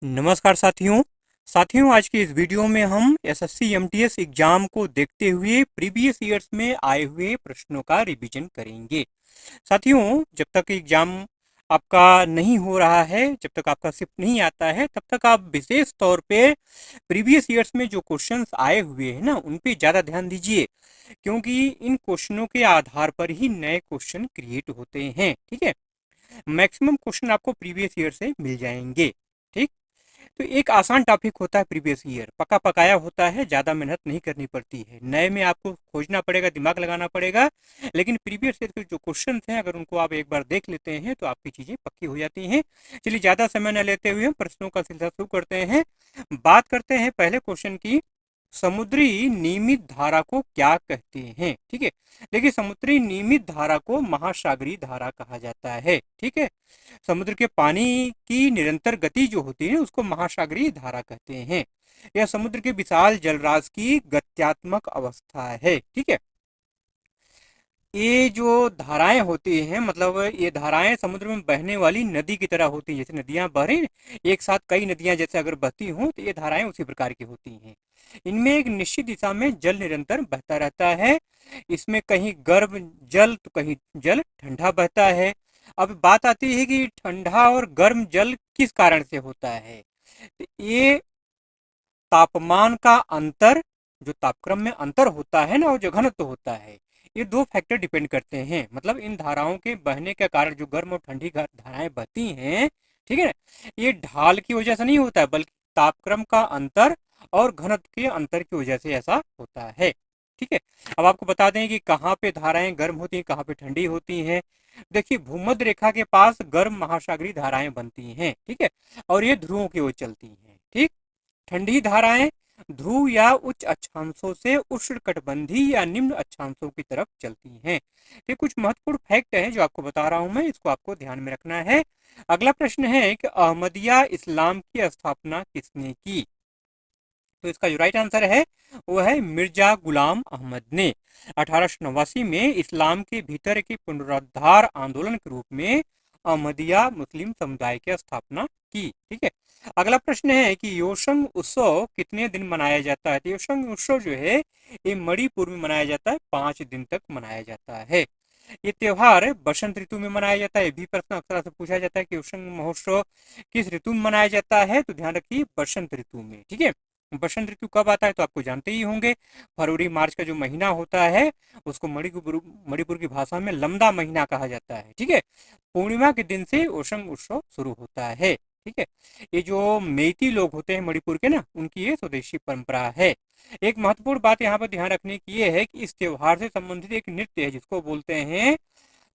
नमस्कार साथियों आज की इस वीडियो में हम एसएससी एमटीएस एग्जाम को देखते हुए प्रीवियस ईयर्स में आए हुए प्रश्नों का रिवीजन करेंगे। साथियों, जब तक एग्जाम आपका नहीं हो रहा है, जब तक आपका शिफ्ट नहीं आता है, तब तक आप विशेष तौर पे प्रीवियस ईयर्स में जो क्वेश्चंस आए हुए हैं ना, उन पे ज़्यादा ध्यान दीजिए, क्योंकि इन क्वेश्चनों के आधार पर ही नए क्वेश्चन क्रिएट होते हैं। ठीक है, मैक्सिमम क्वेश्चन आपको प्रीवियस ईयर से मिल जाएंगे। ठीक, तो एक आसान टॉपिक होता है प्रीवियस ईयर, पका पकाया होता है, ज़्यादा मेहनत नहीं करनी पड़ती है। नए में आपको खोजना पड़ेगा, दिमाग लगाना पड़ेगा, लेकिन प्रीवियस ईयर के जो क्वेश्चन हैं अगर उनको आप एक बार देख लेते हैं तो आपकी चीज़ें पक्की हो जाती हैं। चलिए ज़्यादा समय न लेते हुए हम प्रश्नों का सिलसिला शुरू करते हैं। बात करते हैं पहले क्वेश्चन की, समुद्री नियमित धारा को क्या कहते हैं। ठीक है, देखिए समुद्री नियमित धारा को महासागरीय धारा कहा जाता है। ठीक है, समुद्र के पानी की निरंतर गति जो होती है उसको महासागरीय धारा कहते हैं। यह समुद्र के विशाल जलराशि की गत्यात्मक अवस्था है। ठीक है, ये जो धाराएं होती हैं, मतलब ये धाराएं समुद्र में बहने वाली नदी की तरह होती हैं। जैसे नदियां बह रही, एक साथ कई नदियां जैसे अगर बहती हों तो ये धाराएं उसी प्रकार की होती हैं। इनमें एक निश्चित दिशा में जल निरंतर बहता रहता है। इसमें कहीं गर्म जल तो कहीं जल ठंडा बहता है। अब बात आती है कि ठंडा और गर्म जल किस कारण से होता है। तो ये तापमान का अंतर, जो तापक्रम में अंतर होता है ना, और जो घनत्व होता है, ये दो फैक्टर डिपेंड करते हैं। मतलब इन धाराओं के बहने के कारण जो गर्म और ठंडी धाराएं बहती हैं, ठीक है ना, ये ढाल की वजह से नहीं होता है, बल्कि तापक्रम का अंतर और घनत्व के अंतर की वजह से ऐसा होता है। ठीक है, अब आपको बता दें कि कहाँ पे धाराएं गर्म होती हैं, कहाँ पे ठंडी होती हैं। देखिए, भूमध्य रेखा के पास गर्म महासागरीय धाराएं बनती हैं। ठीक है, और ये ध्रुवों की ओर चलती हैं। ठीक, ठंडी धाराएं ध्रुव या उच्च अक्षांशों से उष्णकटिबंधीय या निम्न अक्षांशों की तरफ चलती हैं। ये कुछ महत्वपूर्ण फैक्ट हैं जो आपको बता रहा हूं मैं, इसको आपको ध्यान में रखना है। अगला प्रश्न है कि अहमदिया इस्लाम की स्थापना किसने की। तो इसका जो राइट आंसर है वो है मिर्जा गुलाम अहमद ने। 1889 में इस्लाम के भीतर के पुनरुद्धार आंदोलन के रूप में अहमदिया मुस्लिम समुदाय की स्थापना की। ठीक है, अगला प्रश्न है कि योशंग उत्सव कितने दिन मनाया जाता है। तो योशंग उत्सव जो है ये मणिपुर में मनाया जाता है, 5 दिन तक मनाया जाता है। ये त्योहार बसंत ऋतु में मनाया जाता है। ये भी प्रश्न अक्सर से पूछा जाता है कि योशंग महोत्सव किस ऋतु में मनाया जाता है, तो ध्यान रखिए बसंत ऋतु में। ठीक है, बसंत ऋतु कब आता है तो आपको जानते ही होंगे, फरवरी मार्च का जो महीना होता है उसको मणिपुर की भाषा में लमदा महीना कहा जाता है। ठीक है, पूर्णिमा के दिन से ओशंग उत्सव शुरू होता है। ठीक है, ये जो मेइती लोग होते हैं मणिपुर के ना, उनकी ये स्वदेशी परंपरा है। एक महत्वपूर्ण बात यहाँ पर ध्यान रखने की ये है कि इस त्योहार से संबंधित एक नृत्य है जिसको बोलते हैं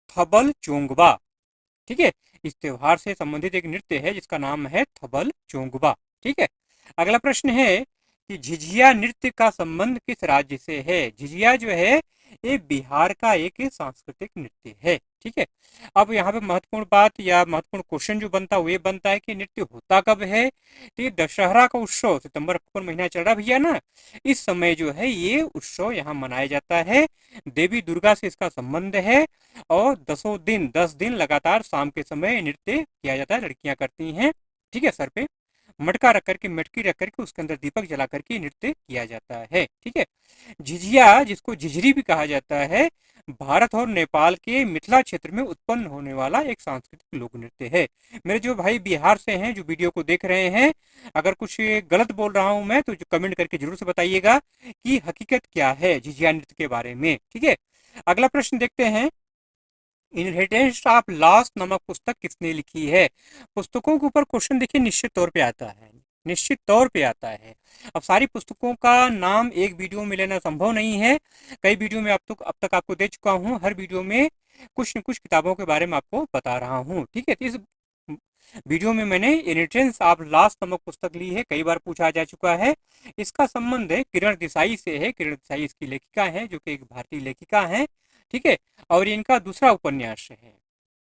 थबल चोंगबा। ठीक है, इस त्योहार से संबंधित एक नृत्य है जिसका नाम है थबल चोंगबा। ठीक है, अगला प्रश्न है कि झिझिया नृत्य का संबंध किस राज्य से है। झिझिया जो है ये बिहार का एक सांस्कृतिक नृत्य है। ठीक है, अब यहाँ पे महत्वपूर्ण बात या महत्वपूर्ण क्वेश्चन जो बनता है वो ये बनता है कि नृत्य होता कब है। तो ये दशहरा का उत्सव सितंबर अक्टूबर महीना चल रहा भैया ना, इस समय जो है ये उत्सव यहाँ मनाया जाता है। देवी दुर्गा से इसका संबंध है और 10 दिन लगातार शाम के समय नृत्य किया जाता है, लड़कियां करती हैं। ठीक है, सर पे मटका रख करके, मटकी रख करके उसके अंदर दीपक जला करके नृत्य किया जाता है। ठीक है, झिझिया जिसको झिझरी भी कहा जाता है, भारत और नेपाल के मिथिला क्षेत्र में उत्पन्न होने वाला एक सांस्कृतिक लोक नृत्य है। मेरे जो भाई बिहार से हैं जो वीडियो को देख रहे हैं, अगर कुछ गलत बोल रहा हूं मैं तो कमेंट करके जरूर से बताइएगा कि हकीकत क्या है झिझिया नृत्य के बारे में। ठीक है, अगला प्रश्न देखते हैं, इनहेरिटेंस ऑफ लॉस नामक पुस्तक किसने लिखी है। पुस्तकों के ऊपर क्वेश्चन देखिए निश्चित तौर पे आता है, निश्चित तौर पे आता है। अब सारी पुस्तकों का नाम एक वीडियो में लेना संभव नहीं है, कई वीडियो में अब तक आपको दे चुका हूँ, हर वीडियो में कुछ न कुछ किताबों के बारे में आपको बता रहा हूँ। ठीक है, तो इस वीडियो में मैंने इनहेरिटेंस ऑफ लॉस नामक पुस्तक ली है, कई बार पूछा जा चुका है। इसका संबंध है किरण देसाई से है, किरण देसाई इसकी लेखिका है जो कि एक भारतीय लेखिका है। ठीक है, और इनका दूसरा उपन्यास है।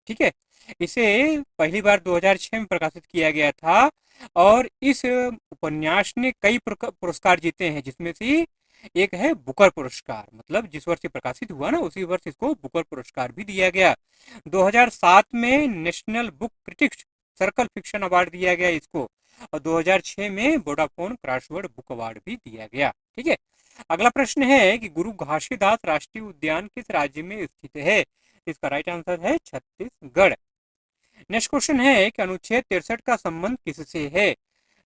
ठीक है, इसे पहली बार 2006 में प्रकाशित किया गया था और इस उपन्यास ने कई पुरस्कार जीते हैं, जिसमें से एक है बुकर पुरस्कार। मतलब जिस वर्ष प्रकाशित हुआ ना उसी वर्ष इसको बुकर पुरस्कार भी दिया गया। 2007 में national book critics circle fiction award दिया गया इसको, और 2006 में वोडाफोन क्रॉसवर्ड बुक अवार्ड भी दिया गया। ठीक है, अगला प्रश्न है कि गुरु घासीदास राष्ट्रीय उद्यान किस राज्य में स्थित है? इसका राइट आंसर है छत्तीसगढ़। नेक्स्ट क्वेश्चन है कि अनुच्छेद 63 का संबंध किससे है?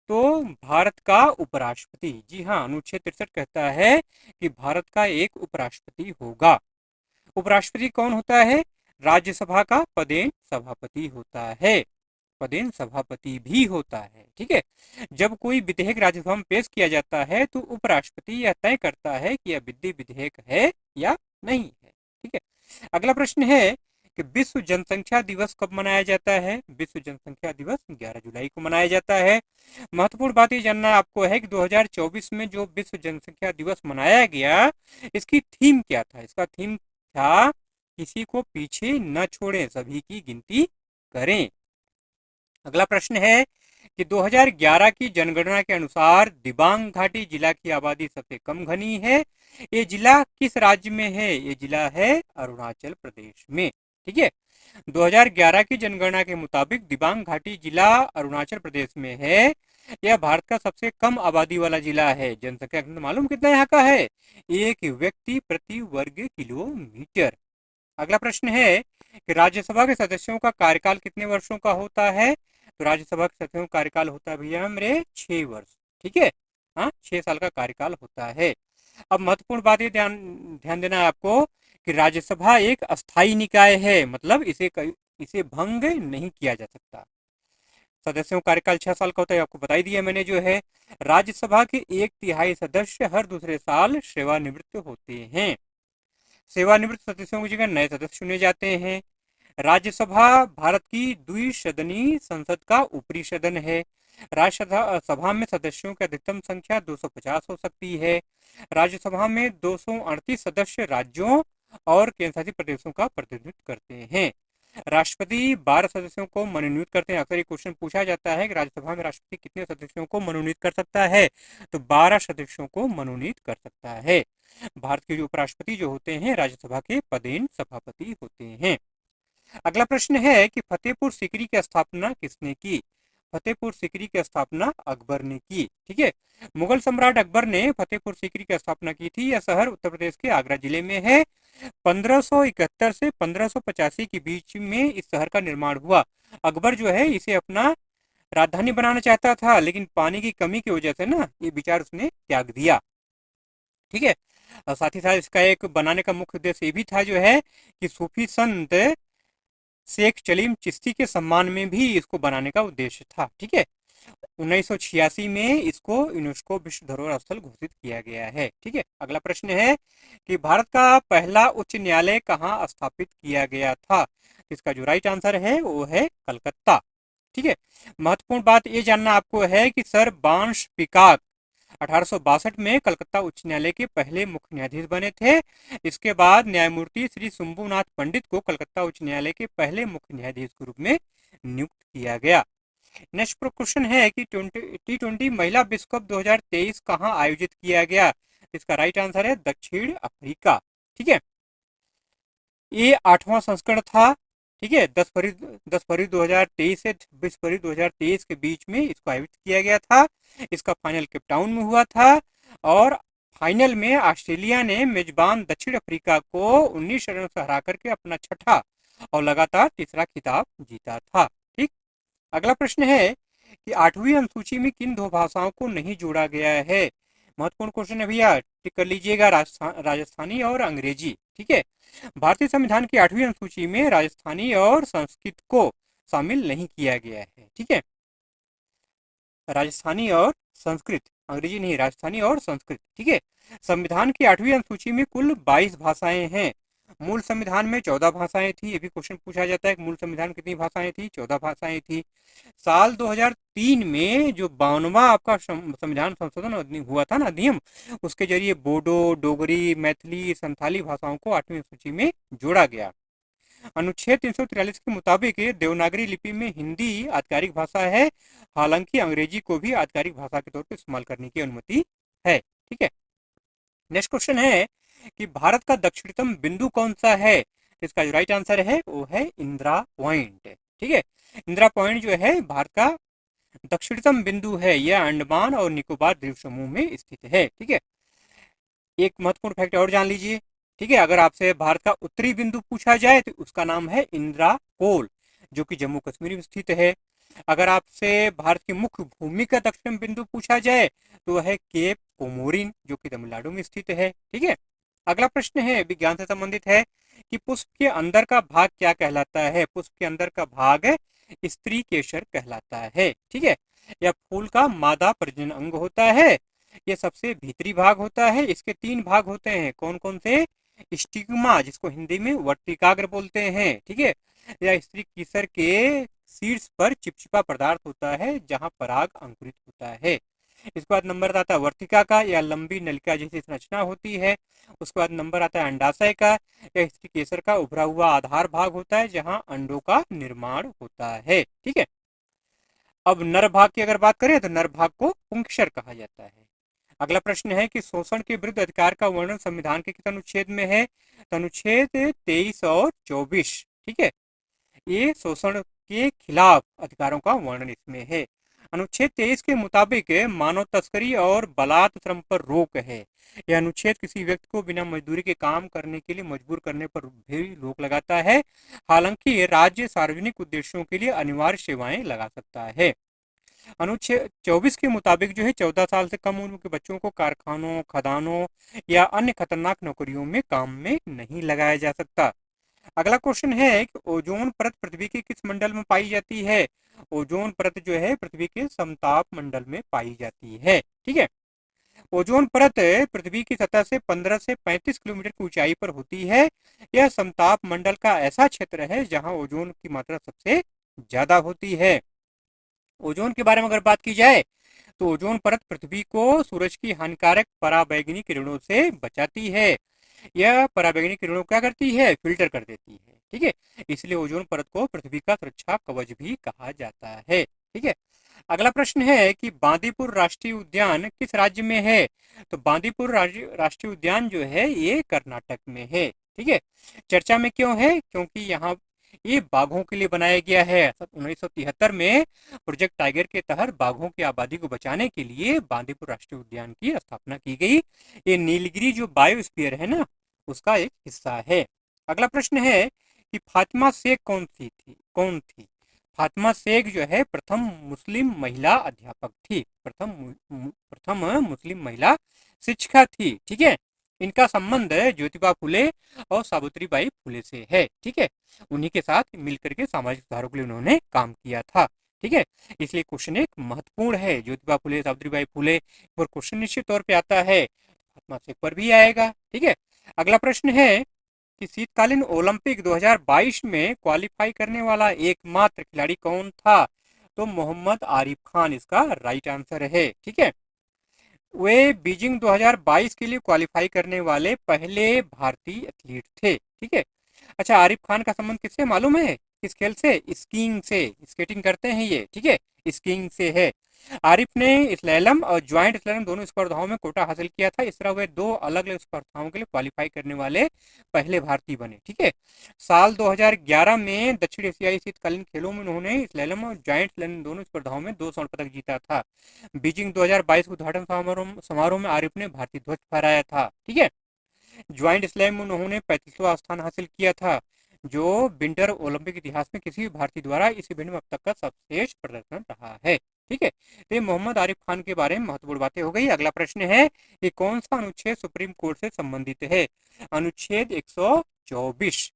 तो भारत का उपराष्ट्रपति। जी हाँ, अनुच्छेद 63 कहता है कि भारत का एक उपराष्ट्रपति होगा। उपराष्ट्रपति कौन होता है? राज्यसभा का पदेन सभापति होता है, पदेन सभापति भी होता है। ठीक है, जब कोई विधेयक राज्यसभा में पेश किया जाता है तो उपराष्ट्रपति यह तय करता है कि यह विधेयक है या नहीं है। ठीक है, अगला प्रश्न है कि विश्व जनसंख्या दिवस कब मनाया जाता है? विश्व जनसंख्या दिवस 11 जुलाई को मनाया जाता है। महत्वपूर्ण बात ये जानना आपको है कि 2024 में जो विश्व जनसंख्या दिवस मनाया गया, इसकी थीम क्या था? इसका थीम था किसी को पीछे न छोड़ें, सभी की गिनती करें। अगला प्रश्न है कि 2011 की जनगणना के अनुसार दिबांग घाटी जिला की आबादी सबसे कम घनी है। ये जिला किस राज्य में है? ये जिला है अरुणाचल प्रदेश में। ठीक है, 2011 की जनगणना के मुताबिक दिबांग घाटी जिला अरुणाचल प्रदेश में है। यह भारत का सबसे कम आबादी वाला जिला है। जनसंख्या मालूम कितना यहाँ का है? 1 व्यक्ति प्रति वर्ग किलोमीटर। अगला प्रश्न है कि राज्यसभा के सदस्यों का कार्यकाल कितने वर्षों का होता है? तो राज्यसभा के सदस्यों का कार्यकाल होता है भैया मेरे 6 वर्ष। ठीक है, हाँ, 6 साल का कार्यकाल होता है। अब महत्वपूर्ण बात ये ध्यान देना है आपको कि राज्यसभा एक अस्थायी निकाय है, मतलब इसे भंग नहीं किया जा सकता। सदस्यों का कार्यकाल 6 साल का होता है, आपको बता ही दिया मैंने जो है। राज्यसभा के 1/3 सदस्य हर दूसरे साल सेवानिवृत्त होते हैं। सेवानिवृत्त सदस्यों की जगह नए सदस्य चुने जाते हैं। राज्यसभा भारत की द्विसदनीय संसद का ऊपरी सदन है। राज्यसभा में सदस्यों की अधिकतम संख्या 250 हो सकती है। राज्यसभा में 238 सदस्य राज्यों और केंद्रशासित प्रदेशों का प्रतिनिधित्व करते हैं। राष्ट्रपति 12 सदस्यों को मनोनीत करते हैं। अक्सर ये क्वेश्चन पूछा जाता है कि राज्यसभा में राष्ट्रपति कितने सदस्यों को मनोनीत कर सकता है? तो 12 सदस्यों को मनोनीत कर सकता है। भारत के उपराष्ट्रपति जो होते हैं राज्यसभा के पदेन सभापति होते हैं। अगला प्रश्न है कि फतेहपुर सीकरी की स्थापना किसने की? फतेहपुर सीकरी की स्थापना अकबर ने की। ठीक है, मुगल सम्राट अकबर ने फतेहपुर सीकरी की स्थापना की थी। यह शहर उत्तर प्रदेश के आगरा जिले में है। 1571 से 1585 के बीच में इस शहर का निर्माण हुआ। अकबर जो है इसे अपना राजधानी बनाना चाहता था, लेकिन पानी की कमी की वजह से ना ये विचार उसने त्याग दिया। ठीक है, और साथ ही साथ इसका एक बनाने का मुख्य उद्देश्य ये भी था जो है कि सूफी संत शेख सलीम चिश्ती के सम्मान में भी इसको बनाने का उद्देश्य था। ठीक है, 1986 में इसको यूनेस्को विश्व धरोहर स्थल घोषित किया गया है। ठीक है, अगला प्रश्न है कि भारत का पहला उच्च न्यायालय कहाँ स्थापित किया गया था? इसका जो राइट आंसर है वो है कलकत्ता। ठीक है, महत्वपूर्ण बात ये जानना आपको है कि सर बांस पिकाक 1862 में कलकत्ता उच्च न्यायालय के पहले मुख्य न्यायाधीश बने थे। इसके बाद न्यायमूर्ति श्री शंभुनाथ पंडित को कलकत्ता उच्च न्यायालय के पहले मुख्य न्यायाधीश के रूप में नियुक्त किया गया। नेक्स्ट क्वेश्चन है कि T20 महिला विश्व कप 2023 कहाँ आयोजित किया गया? इसका राइट आंसर है दक्षिण अफ्रीका। ठीक है, ये 8वां संस्करण था। ठीक है, 10 फरवरी 2023 से 26 फरवरी 2023 के बीच में इसको आयोजित किया गया था। इसका फाइनल केपटाउन में हुआ था और फाइनल में ऑस्ट्रेलिया ने मेजबान दक्षिण अफ्रीका को 19 रनों से हरा करके अपना छठा और लगातार तीसरा खिताब जीता था। ठीक, अगला प्रश्न है कि 8वीं अनुसूची में किन 2 भाषाओं को नहीं जोड़ा गया है? महत्वपूर्ण क्वेश्चन है भैया, टिक कर लीजिएगा, राजस्थानी और अंग्रेजी। ठीक है, भारतीय संविधान की 8वीं अनुसूची में राजस्थानी और संस्कृत को शामिल नहीं किया गया है। ठीक है, राजस्थानी और संस्कृत, अंग्रेजी नहीं, राजस्थानी और संस्कृत। ठीक है, संविधान की 8वीं अनुसूची में कुल 22 भाषाएं हैं। मूल संविधान में 14 भाषाएं थी। ये भी क्वेश्चन पूछा जाता है कि मूल संविधान कितनी भाषाएं थी? 14 भाषाएं थी। साल 2003 में जो 52वां आपका संविधान संशोधन हुआ था ना, अधिनियम, उसके जरिए बोडो, डोगरी, मैथिली, संथाली भाषाओं को 8वीं सूची में जोड़ा गया। अनुच्छेद 343 के मुताबिक देवनागरी लिपि में हिंदी आधिकारिक भाषा है, हालांकि अंग्रेजी को भी आधिकारिक भाषा के तौर पर इस्तेमाल करने की अनुमति है। ठीक है, नेक्स्ट क्वेश्चन है कि भारत का दक्षिणतम बिंदु कौन सा है? इसका जो राइट आंसर है वो है इंदिरा पॉइंट। ठीक है। इंदिरा पॉइंट जो है भारत का दक्षिणतम बिंदु है, यह अंडमान और निकोबार द्वीप समूह में स्थित है। ठीक है। एक महत्वपूर्ण फैक्ट और जान लीजिए। ठीक है, अगर आपसे भारत का उत्तरी बिंदु पूछा जाए तो उसका नाम है इंदिरा कोल, जो कि जम्मू कश्मीर में स्थित है। अगर आपसे भारत की मुख्य भूमि का दक्षिण बिंदु पूछा जाए तो वह है केप कोमोरिन, जो कि तमिलनाडु में स्थित है। ठीक है। अगला प्रश्न है, विज्ञान से संबंधित है, कि पुष्प के अंदर का भाग क्या कहलाता है? पुष्प के अंदर का भाग स्त्री केसर कहलाता है। ठीक है। यह फूल का मादा प्रजनन अंग होता है। ये सबसे भीतरी भाग होता है। इसके 3 भाग होते हैं। कौन कौन से? स्टिग्मा, जिसको हिंदी में वर्तिकाग्र बोलते हैं। ठीक है। यह स्त्री केसर के शीर्ष पर चिपचिपा पदार्थ होता है जहां पराग अंकुरित होता है। इसके बाद नंबर आता है वर्तिका का, या लंबी नलिका जैसी संरचना होती है। उसके बाद नंबर आता है अंडाशय का, यह स्त्री केसर का उभरा हुआ आधार भाग होता है जहां अंडों का निर्माण होता है। ठीक है। अब नर भाग की अगर बात करें तो नर भाग को पुंकेसर कहा जाता है। अगला प्रश्न है कि शोषण के विरुद्ध अधिकार का वर्णन संविधान के किस अनुच्छेद में है? तो अनुच्छेद 23 और 24। ठीक है। ये शोषण के खिलाफ अधिकारों का वर्णन इसमें है। अनुच्छेद 23 के मुताबिक मानव तस्करी और बलात् श्रम पर रोक है। यह अनुच्छेद किसी व्यक्ति को बिना मजदूरी के काम करने के लिए मजबूर करने पर भी रोक लगाता है। हालांकि राज्य सार्वजनिक उद्देश्यों के लिए अनिवार्य सेवाएं लगा सकता है। अनुच्छेद 24 के मुताबिक जो है 14 साल से कम उम्र के बच्चों को कारखानों, खदानों या अन्य खतरनाक नौकरियों में काम में नहीं लगाया जा सकता। अगला क्वेश्चन है कि ओजोन परत पृथ्वी के किस मंडल में पाई जाती है? ओजोन परत जो है पृथ्वी के समताप मंडल में पाई जाती है। ठीक है। ओजोन परत पृथ्वी की सतह से 15 से 35 किलोमीटर की ऊंचाई पर होती है। यह समताप मंडल का ऐसा क्षेत्र है जहां ओजोन की मात्रा सबसे ज्यादा होती है। ओजोन के बारे में अगर बात की जाए तो ओजोन परत पृथ्वी को सूरज की हानिकारक पराबैंगनी किरणों से बचाती है। यह पराबैंगनी किरणों क्या करती है? फिल्टर कर देती है। ठीक है। इसलिए ओजोन परत को पृथ्वी का सुरक्षा कवच भी कहा जाता है। ठीक है। अगला प्रश्न है कि बांदीपुर राष्ट्रीय उद्यान किस राज्य में है? तो बांदीपुर राष्ट्रीय उद्यान जो है ये कर्नाटक में है। ठीक है। चर्चा में क्यों है? क्योंकि यहाँ ये बाघों के लिए बनाया गया है। 1973 में प्रोजेक्ट टाइगर के तहत बाघों की आबादी को बचाने के लिए बांदीपुर राष्ट्रीय उद्यान की स्थापना की गई। ये नीलगिरी जो बायोस्फीयर है ना, उसका एक हिस्सा है। अगला प्रश्न है कि फातिमा शेख कौन थी? फातिमा शेख जो है प्रथम मुस्लिम महिला अध्यापक थी, प्रथम मुस्लिम महिला शिक्षिका थी। ठीक है। इनका संबंध ज्योतिबा फुले और सावित्रीबाई फुले से है। ठीक है। उन्हीं के साथ मिलकर के सामाजिक सुधारों के लिए उन्होंने काम किया था। ठीक है। इसलिए क्वेश्चन एक महत्वपूर्ण है। ज्योतिबा फुले, सावित्रीबाई फुले पर क्वेश्चन निश्चित तौर पे आता है, फातिमा शेख पर भी आएगा। ठीक है। अगला प्रश्न है कि शीतकालीन ओलंपिक 2022 में क्वालिफाई करने वाला एकमात्र खिलाड़ी कौन था? तो मोहम्मद आरिफ खान इसका राइट आंसर है। ठीक है। वे बीजिंग 2022 के लिए क्वालिफाई करने वाले पहले भारतीय एथलीट थे। ठीक है। अच्छा, आरिफ खान का संबंध किससे मालूम है? किस खेल से? स्कीइंग से। स्केटिंग करते हैं ये। ठीक है। स्कीइंग से है। आरिफ ने स्लैलम और ज्वाइंट स्लैलम दोनों स्पर्धाओं में कोटा हासिल किया था। इस तरह वे 2 अलग अलग स्पर्धाओं के लिए क्वालिफाई करने वाले पहले भारतीय बने। ठीक है। साल 2011 में दक्षिण एशियाई शीतकालीन खेलों में उन्होंने स्लैलम और ज्वाइंट स्लैलम दोनों स्पर्धाओं में 2 स्वर्ण पदक जीता था। बीजिंग 2022 उद्घाटन समारोह में आरिफ ने भारतीय ध्वज फहराया था। ठीक है। ज्वाइंट स्लैम में उन्होंने 35वां स्थान हासिल किया था, जो विंटर ओलंपिक इतिहास में किसी भी भारतीय द्वारा इस इवेंट में अब तक का सर्वश्रेष्ठ प्रदर्शन रहा है। ठीक है। तो ये मोहम्मद आरिफ खान के बारे में महत्वपूर्ण बातें हो गई। अगला प्रश्न है कि कौन सा अनुच्छेद सुप्रीम कोर्ट से संबंधित है? अनुच्छेद 124।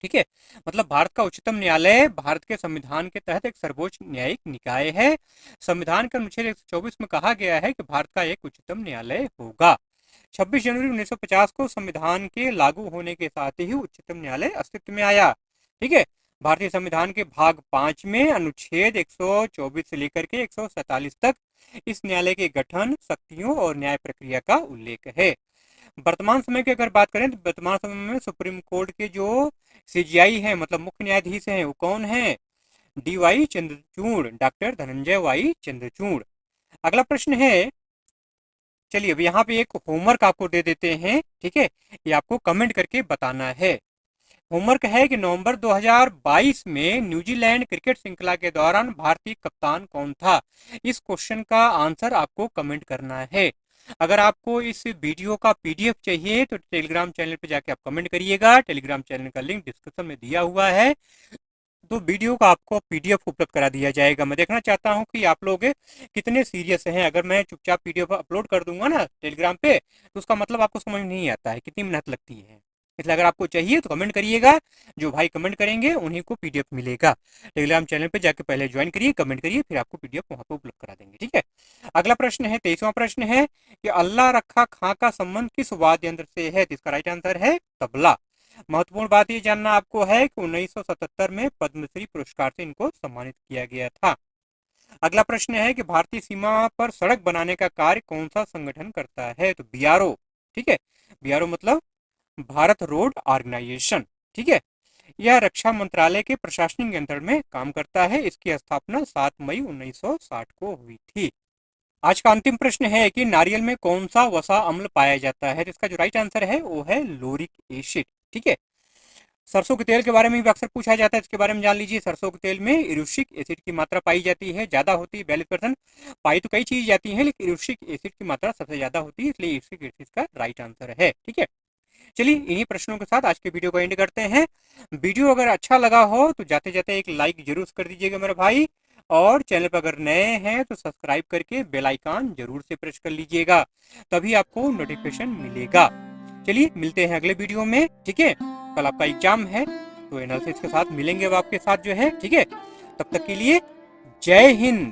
ठीक है। मतलब भारत का उच्चतम न्यायालय भारत के संविधान के तहत एक सर्वोच्च न्यायिक निकाय है। संविधान के अनुच्छेद 124 में कहा गया है कि भारत का एक उच्चतम न्यायालय होगा। 26 जनवरी 1950 को संविधान के लागू होने के साथ ही उच्चतम न्यायालय अस्तित्व में आया। ठीक है। भारतीय संविधान के भाग 5 में अनुच्छेद 124 से लेकर के 147 तक इस न्यायालय के गठन, शक्तियों और न्याय प्रक्रिया का उल्लेख है। वर्तमान समय की अगर बात करें तो वर्तमान समय में सुप्रीम कोर्ट के जो सीजीआई है, मतलब मुख्य न्यायाधीश हैं, वो कौन है? D Y. Chandrachud, doctor Dhananjay Y Chandrachud. अगला प्रश्न है, चलिए अब यहाँ पे एक होमवर्क आपको दे देते हैं। ठीक है। ये आपको कमेंट करके बताना है। होमवर्क है कि नवंबर 2022 में न्यूजीलैंड क्रिकेट श्रृंखला के दौरान भारतीय कप्तान कौन था। इस क्वेश्चन का आंसर आपको कमेंट करना है। अगर आपको इस वीडियो का पीडीएफ चाहिए तो टेलीग्राम चैनल पे जाके आप कमेंट करिएगा। टेलीग्राम चैनल का लिंक डिस्क्रिप्शन में दिया हुआ है, तो वीडियो का आपको पीडीएफ उपलब्ध करा दिया जाएगा। मैं देखना चाहता हूं कि आप लोग कितने सीरियस हैं। अगर मैं चुपचाप पीडीएफ अपलोड कर दूंगा ना टेलीग्राम पे, तो उसका मतलब आपको समझ नहीं आता है कितनी मेहनत लगती है। इसलिए अगर आपको चाहिए तो कमेंट करिएगा, जो भाई कमेंट करेंगे उन्हीं को पीडीएफ मिलेगा। टेलीग्राम चैनल पे जाके पहले ज्वाइन करिए, कमेंट करिए, फिर आपको पीडीएफ वहां पे उपलब्ध करा देंगे। ठीक है। अगला प्रश्न है, 23वां प्रश्न है कि अल्लाह रखा खां का संबंध किस वाद्य यंत्र से है। तो इसका राइट आंसर है तबला। महत्वपूर्ण बात ये जानना आपको है कि 1977 में पद्मश्री पुरस्कार से इनको सम्मानित किया गया था। अगला प्रश्न है कि भारतीय सीमा पर सड़क बनाने का कार्य कौन सा संगठन करता है। तो बीआरओ। ठीक है। बीआरओ मतलब भारत रोड ऑर्गेनाइजेशन। ठीक है। यह रक्षा मंत्रालय के प्रशासनिक नियंत्रण में काम करता है। इसकी स्थापना 7 मई 1960 को हुई थी। आज का अंतिम प्रश्न है कि नारियल में कौन सा वसा अम्ल पाया जाता है। तो इसका जो राइट आंसर है वो है लोरिक एसिड। ठीक है। सरसों के तेल के बारे में भी अक्सर पूछा जाता है, इसके बारे में जान लीजिए। सरसों के तेल में इरुशिक एसिड की मात्रा पाई जाती है, ज्यादा होती है 42%। पाई तो कई चीज जाती है, लेकिन इरुशिक एसिड की मात्रा सबसे ज्यादा होती है, इसलिए इरुशिक एसिड का राइट आंसर है। ठीक है। चलिए इन्हीं प्रश्नों के साथ आज के वीडियो को एंड करते हैं। वीडियो अगर अच्छा लगा हो तो जाते जाते एक लाइक जरूर कर दीजिएगा मेरे भाई, और चैनल पर अगर नए हैं तो सब्सक्राइब करके बेल आइकन जरूर से प्रेस कर लीजिएगा, तभी आपको नोटिफिकेशन मिलेगा। चलिए मिलते हैं अगले वीडियो में। ठीक है। कल आपका एग्जाम है, तो एनालिसिस के साथ मिलेंगे अब आपके साथ जो है। ठीक है। तब तक के लिए जय हिंद।